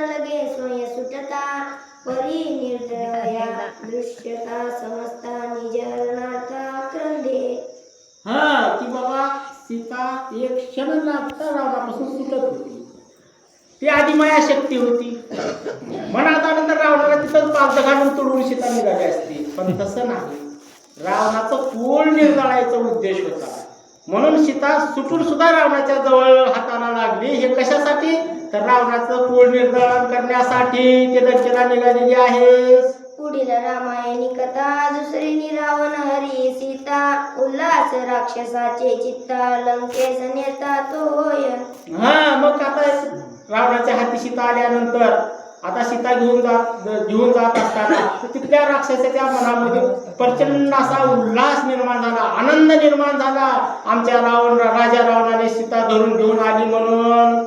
लगे स्वय सुटता परी निर्दया दृश्यता समजता निजरणार्था क्रंदे. की बाबा सीता एक क्षण लागता रावणापासून सुटत होती. ती आधी मायाशक्ती होती. मनात आनंतर रावणाला तिथं पालथ घालून तोडून सीता निघाली असती, पण तसं नाही. रावणाचं कुळ निर्जाळायचा उद्देश होता, म्हणून सीता सुटून सुद्धा रावणाच्या जवळ हाताला लागली. हे कशासाठी? तर रावणाचं कुळ निर्जाळन करण्यासाठी ते लंकेला निघालेली आहे. पुढील रामायणी कथा दुसरी रावण हरी सीता उल्हास राक्षसाचे चित्ता लंकेस नेता तो होय. मग आता रावणाच्या हाती सीता आल्यानंतर आता सीता घेऊन जात असताना तिथल्या राक्षसाच्या मनामध्ये प्रचंड असा उल्हास निर्माण झाला, आनंद निर्माण झाला. आमच्या राजा रावणाने सीता धरून घेऊन आली म्हणून.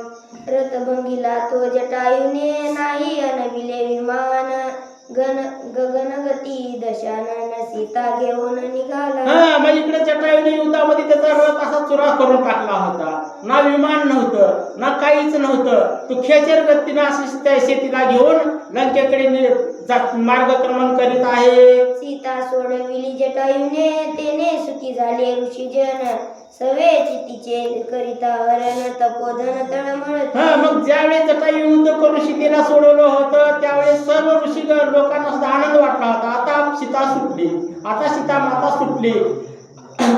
रथभंगीला तो जटायूने नाही अनविले विमान गगनगती दशानन सीता घेऊन निघाला. मग इकडे जटायूने युद्धामध्ये त्याचा रथ असा चुरा करून टाकला होता. ना विमान नव्हतं, ना काहीच नव्हतं. तो खेचर गतीनं अशी त्या शेतीला घेऊन लंकेकडे मार्गक्रमण करीत आहे. सीता सोडविली जटायूने तेने सुखी झाले ऋषीजन सवे चितीचे करिता हरण तपोधन तळमळत. मग ज्यावेळेस जटायू युद्ध करून सीतेला सोडवलं होतं त्यावेळेस सर्व ऋषी लोकांना सुद्धा आनंद वाटला होता. आता सीता सुटली, आता सीता माता सुटली.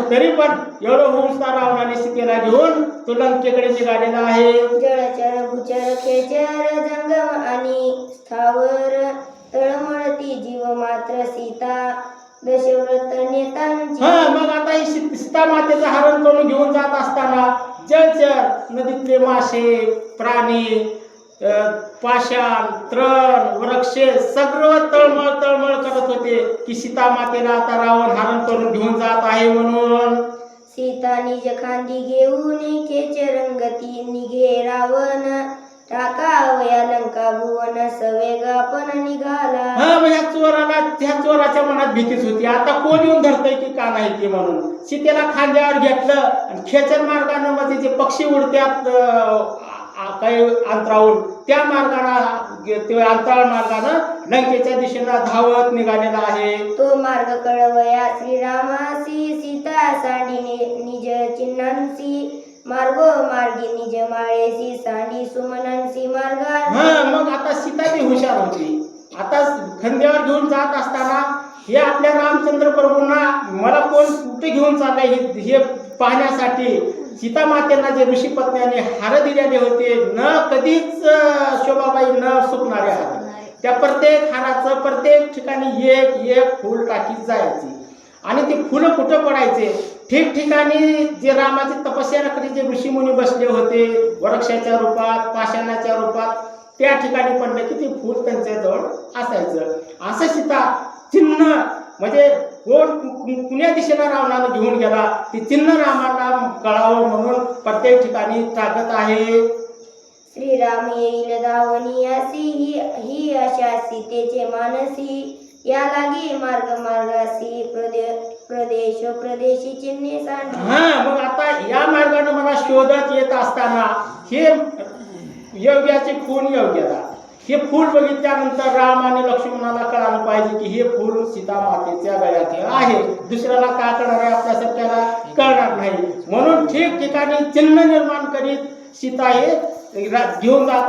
तरी पण एवढं होऊन रावणाने सीतेला घेऊन तो लंकेकडे निघालेला आहे. जळचर भूचर खेचर जंगम आणि स्थावर तळमळती जीव मात्र सीता दशव्रत नेतांची. मग आता ही सीता मातेचं हरण करून घेऊन जात असताना जलचर नदीतले मासे प्राणी पाषाण तृण वृक्ष सगळं तळमळ करत होते की सीता मातेला आता रावण हरण करून घेऊन जात आहे म्हणून. सीता निज खांदी घेऊन खेचरंगती निघे रावण टाकावया लंका भुवन सवेगा पण निघाला. ह्या चोराच्या मनात भीतीच होती. आता कोण येऊन धरतय की का नाही ते म्हणून सीतेला खांद्यावर घेतलं आणि खेचर मार्गाने मध्ये जे पक्षी उडत्यात काही अंतरावरून त्या मार्गाने अंतराळ मार्गाने लंकेच्या दिशेला धावत निघालेला आहे. तो मार्ग कळवया श्रीरामासी सीता सांडी निज चिन्हांसी मार्गो मार्गी निज माळेसी सांडी सुमनांसी मार्गा. मग आता सीता ती हुशार होती. आता खांद्यावर घेऊन जात असताना हे आपल्या रामचंद्र प्रभूंना मला कोण कुठे घेऊन चाललंय हे पाहण्यासाठी सीता मातेंना जे ऋषी पत्न्याने हार दिलेले होते न कधीच शोभाबाई न सुकणारे हार, त्या प्रत्येक हाराचं प्रत्येक ठिकाणी एक फूल टाकीत जायची आणि ते फुलं कुठं पडायचे ठिकठिकाणी जे रामाची तपस्या करणारे जे ऋषीमुनी बसले होते वृक्षाच्या रूपात पाषाणाच्या रूपात त्या ठिकाणी पडलं की ते फूल त्यांच्याजवळ असायचं. असं सीता चिन्ह म्हणजे कोण कुण्या दिशेला रावणाला घेऊन गेला ते चिन्ह रामाला कळावं म्हणून प्रत्येक ठिकाणी टाकत आहे. श्रीराम येईल धावनी असी ही अशा सीतेचे मानसी या लागी मार्गासी प्रदेश प्रदेशी चिन्हे सांडली. मग आता या मार्गाने मला शोधत येत असताना हे योग्याचे खून योग्यता हे फूल बघितल्यानंतर राम आणि लक्ष्मणाला कळालं पाहिजे की हे फूल सीता मातेच्या गळ्यात आहे. दुसऱ्याला काय करणार आहे आपल्यासारख्याला कळणार नाही. म्हणून ठिकठिकाणी चिन्ह निर्माण करीत सीता हे घेऊन जात